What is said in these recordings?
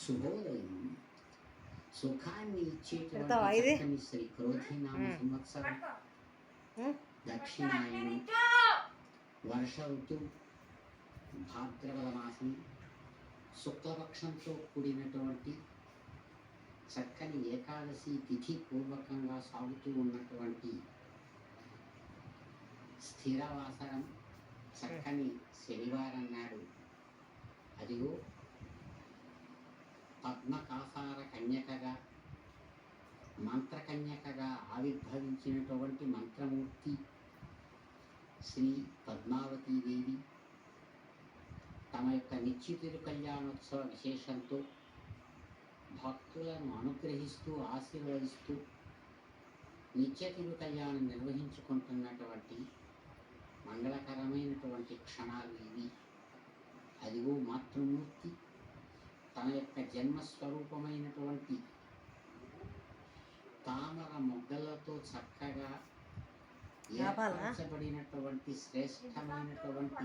శుభోదయం. సుఖాన్ని ఇచ్చేటువంటి చక్కని శ్రీ క్రోధీనామ సంవత్సరం దక్షిణాయనం వర్ష ఋతువు భాద్రపద మాసం శుక్లపక్షంతో కూడినటువంటి చక్కని ఏకాదశి తిథి పూర్వకంగా సాగుతూ ఉన్నటువంటి స్థిరవాసరం చక్కని శనివారం నాడు అదిగో పద్మకాసార కన్యకగా మంత్రకన్యకగా ఆవిర్భవించినటువంటి మంత్రమూర్తి శ్రీ పద్మావతీదేవి తమ యొక్క నిత్య తిరుకల్యాణోత్సవ విశేషంతో భక్తులను అనుగ్రహిస్తూ ఆశీర్వదిస్తూ నిత్య తిరుకల్యాణం నిర్వహించుకుంటున్నటువంటి మంగళకరమైనటువంటి క్షణాలు ఇవి. అదిగో మాతృమూర్తి తన యొక్క జన్మస్వరూపమైనటువంటి తామర మొగ్గలతో చక్కగా ఏర్పరచబడినటువంటి శ్రేష్టమైనటువంటి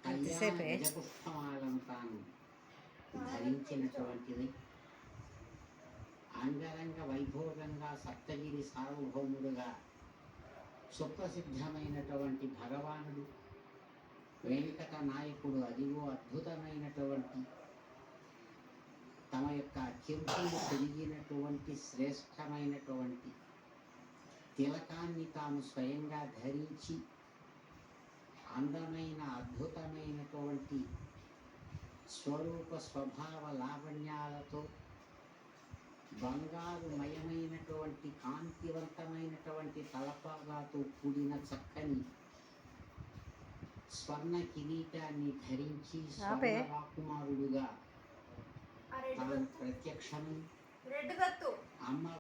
కళ్యాణ గజపుష్పమాలను తాను ధరించినటువంటిది. అంగరంగ వైభోగంగా సప్తగిరి సార్వభౌముడుగా సుప్రసిద్ధమైనటువంటి భగవానుడు వెంకట నాయకుడు అదిగో అద్భుతమైనటువంటి తమ యొక్క అత్యంతము పెరిగినటువంటి శ్రేష్టమైనటువంటి తిలకాన్ని తాము స్వయంగా ధరించి అందమైన అద్భుతమైనటువంటి స్వరూప స్వభావ లావణ్యాలతో బంగారుమయమైనటువంటి కాంతివంతమైనటువంటి తలపాగాతో కూడిన చక్కని స్వర్ణ కిరీటాన్ని ధరించి స్వర్ణ రాకుమారుడుగా తాను ప్రత్యక్షమై అమ్మ